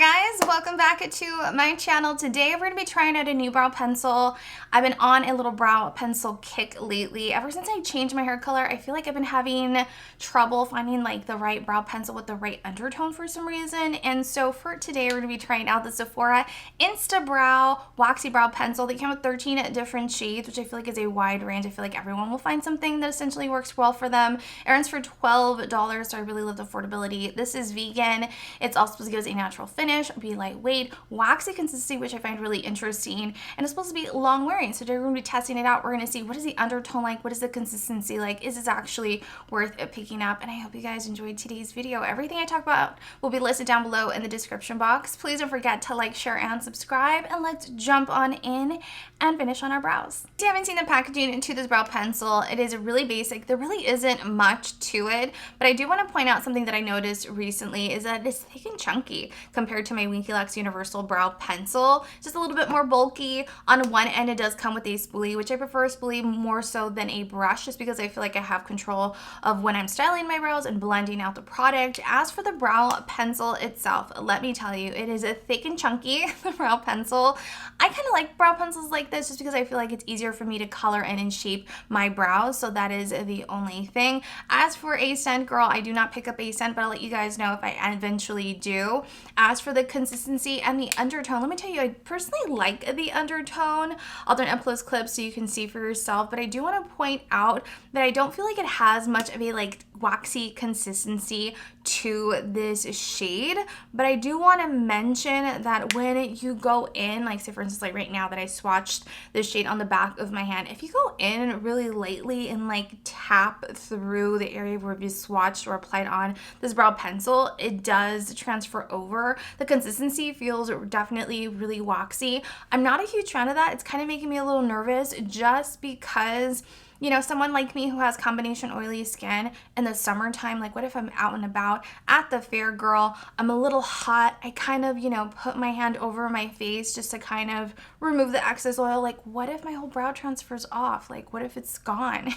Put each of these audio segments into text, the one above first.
guys, welcome back to my channel. Today we're going to be trying out a new brow pencil. I've been on a little brow pencil kick lately. Ever since I changed my hair color, I feel like I've been having trouble finding like the right brow pencil with the right undertone for some reason. And so for today, we're going to be trying out the SEPHORA Insta Brow Waxy Brow Pencil. They come with 13 different shades, which I feel like is a wide range. I feel like everyone will find something that essentially works well for them. It runs for $12, so I really love the affordability. This is vegan. It's also supposed to give us a natural finish, be lightweight, waxy consistency, which I find really interesting, and it's supposed to be long wearing. So today we're going to be testing it out. We're going to see what is the undertone like, what is the consistency like, is this actually worth it picking up, and I hope you guys enjoyed today's video. Everything I talk about will be listed down below in the description box. Please don't forget to like, share, and subscribe, and let's jump on in and finish on our brows. If you haven't seen the packaging to this brow pencil, it is really basic. There really isn't much to it, but I do want to point out something that I noticed recently is that it's thick and chunky compared to my Inquires Universal Brow Pencil. Just a little bit more bulky. On one end, it does come with a spoolie, which I prefer a spoolie more so than a brush, just because I feel like I have control of when I'm styling my brows and blending out the product. As for the brow pencil itself, let me tell you, it is a thick and chunky, the brow pencil. I kind of like brow pencils like this just because I feel like it's easier for me to color in and shape my brows, so that is the only thing. As for a scent, girl, I do not pick up a scent, but I'll let you guys know if I eventually do. As for the consistency and the undertone, let me tell you, I personally like the undertone. I'll do an up close clip so you can see for yourself, but I do want to point out that I don't feel like it has much of a like waxy consistency to this shade, but I do want to mention that when you go in, like say for instance, like right now that I swatched this shade on the back of my hand, if you go in really lightly and like tap through the area where you swatched or applied on this brow pencil, it does transfer over. The consistency feels definitely really waxy. I'm not a huge fan of that. It's kind of making me a little nervous just because, you know, someone like me who has combination oily skin in the summertime, like what if I'm out and about at the fair, girl, I'm a little hot, I kind of, you know, put my hand over my face just to kind of remove the excess oil. Like what if my whole brow transfers off? Like what if it's gone?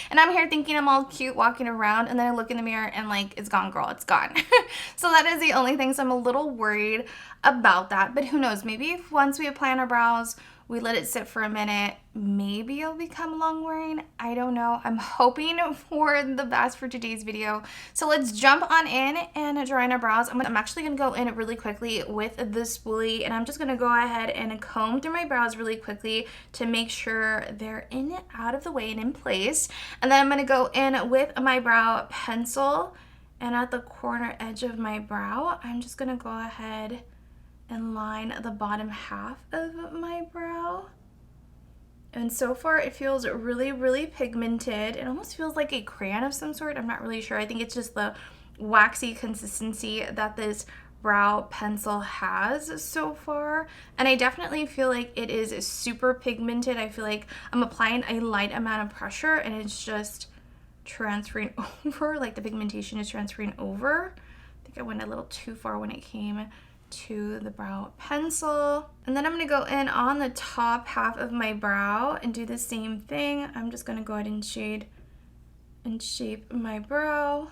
And I'm here thinking I'm all cute walking around, and then I look in the mirror and like it's gone, girl, it's gone. So that is the only thing. So I'm a little worried about that, but who knows, maybe if once we apply on our brows, we let it sit for a minute, maybe it'll become long wearing. I don't know. I'm hoping for the best for today's video. So let's jump on in and dry on our brows. I'm actually going to go in really quickly with the spoolie, and I'm just going to go ahead and comb through my brows really quickly to make sure they're in, out of the way, and in place. And then I'm going to go in with my brow pencil, and at the corner edge of my brow, I'm just going to go ahead and line the bottom half of my brow. And so far it feels really, really pigmented. It almost feels like a crayon of some sort. I'm not really sure. I think it's just the waxy consistency that this brow pencil has so far. And I definitely feel like it is super pigmented. I feel like I'm applying a light amount of pressure and it's just transferring over, like the pigmentation is transferring over. I think I went a little too far when it came to the brow pencil. And then I'm going to go in on the top half of my brow and do the same thing. I'm just going to go ahead and shade and shape my brow.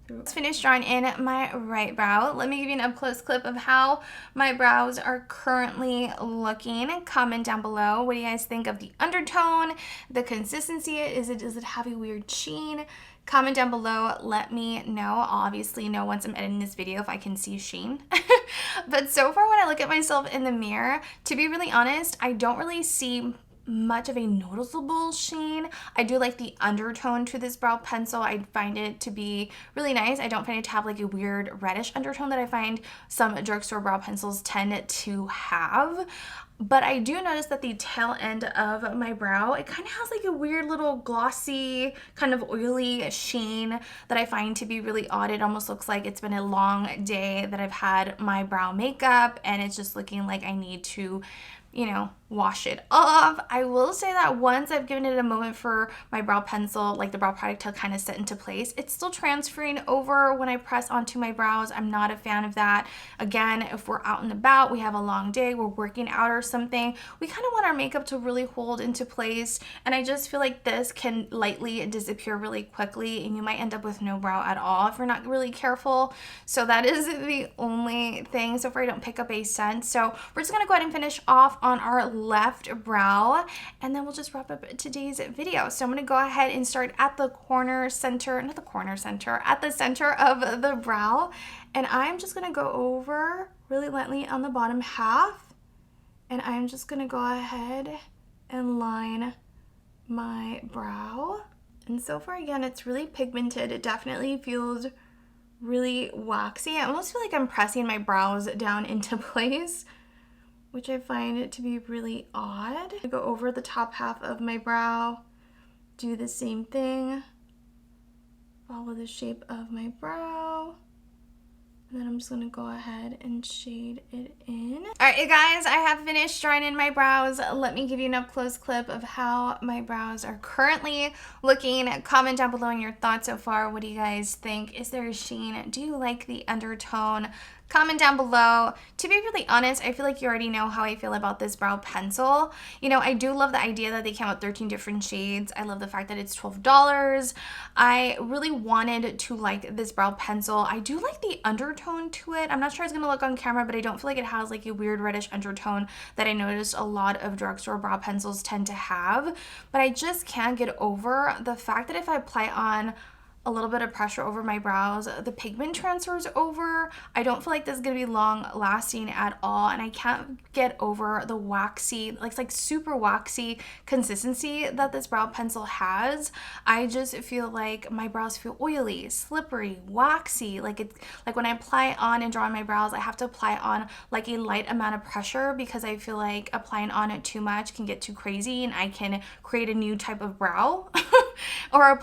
Let's finish drawing in my right brow. Let me give you an up close clip of how my brows are currently looking. Comment down below, what do you guys think of the undertone, the consistency? Does it have a weird sheen? Comment down below, let me know. I'll obviously know once I'm editing this video if I can see sheen. But so far when I look at myself in the mirror, to be really honest, I don't really see much of a noticeable sheen. I do like the undertone to this brow pencil. I find it to be really nice. I don't find it to have like a weird reddish undertone that I find some drugstore brow pencils tend to have. But I do notice that the tail end of my brow, it kind of has like a weird little glossy, kind of oily sheen that I find to be really odd. It almost looks like it's been a long day that I've had my brow makeup and it's just looking like I need to, you know, wash it off. I will say that once I've given it a moment for my brow pencil, like the brow product, to kind of set into place, it's still transferring over when I press onto my brows. I'm not a fan of that. Again, if we're out and about, we have a long day, we're working out our something, we kind of want our makeup to really hold into place, and I just feel like this can lightly disappear really quickly, and you might end up with no brow at all if you're not really careful. So that is the only thing so far I don't pick up a scent. So we're just gonna go ahead and finish off on our left brow, and then we'll just wrap up today's video. So I'm gonna go ahead and start at the at the center of the brow, and I'm just gonna go over really lightly on the bottom half, and I'm just gonna go ahead and line my brow. And so far, again, it's really pigmented. It definitely feels really waxy. I almost feel like I'm pressing my brows down into place, which I find it to be really odd. I go over the top half of my brow, do the same thing, follow the shape of my brow, and then I'm just gonna go ahead and shade it in. All right, you guys, I have finished drawing in my brows. Let me give you an up close clip of how my brows are currently looking. Comment down below on your thoughts so far. What do you guys think? Is there a sheen? Do you like the undertone? Comment down below. To be really honest, I feel like you already know how I feel about this brow pencil. You know, I do love the idea that they came out with 13 different shades. I love the fact that it's $12. I really wanted to like this brow pencil. I do like the undertone to it. I'm not sure how it's gonna look on camera, but I don't feel like it has like a weird reddish undertone that I noticed a lot of drugstore brow pencils tend to have. But I just can't get over the fact that if I apply on a little bit of pressure over my brows, the pigment transfers over. I don't feel like this is gonna be long lasting at all, and I can't get over the waxy, like super waxy consistency that this brow pencil has. I just feel like my brows feel oily, slippery, waxy. Like when I apply on and draw on my brows, I have to apply on like a light amount of pressure because I feel like applying on it too much can get too crazy, and I can create a new type of brow or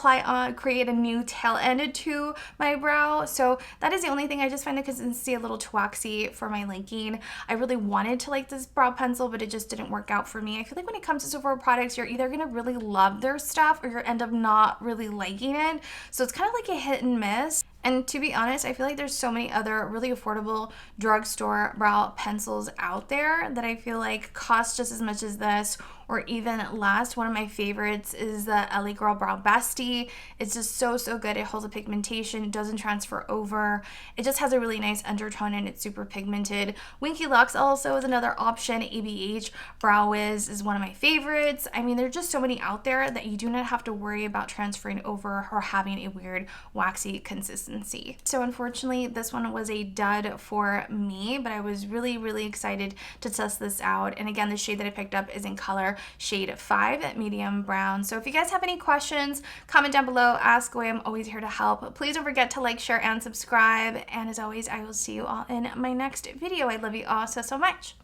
create a new tail end to my brow. So that is the only thing. I just find the consistency a little too waxy for my liking. I really wanted to like this brow pencil, but it just didn't work out for me. I feel like when it comes to Sephora products, you're either gonna really love their stuff or you're end up not really liking it. So it's kind of like a hit and miss. And to be honest, I feel like there's so many other really affordable drugstore brow pencils out there that I feel like cost just as much as this or even less. One of my favorites is the LA Girl Brow Bestie. It's just so good. It holds the pigmentation, it doesn't transfer over. It just has a really nice undertone and it's super pigmented. Winky Lux also is another option. ABH Brow Wiz is one of my favorites. I mean, there's just so many out there that you do not have to worry about transferring over or having a weird waxy consistency. So unfortunately, this one was a dud for me, but I was really excited to test this out. And again, the shade that I picked up is in color shade 5, medium brown. So if you guys have any questions, comment down below, ask away. I'm always here to help. Please don't forget to like, share, and subscribe. And as always, I will see you all in my next video. I love you all so much.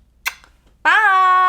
Bye!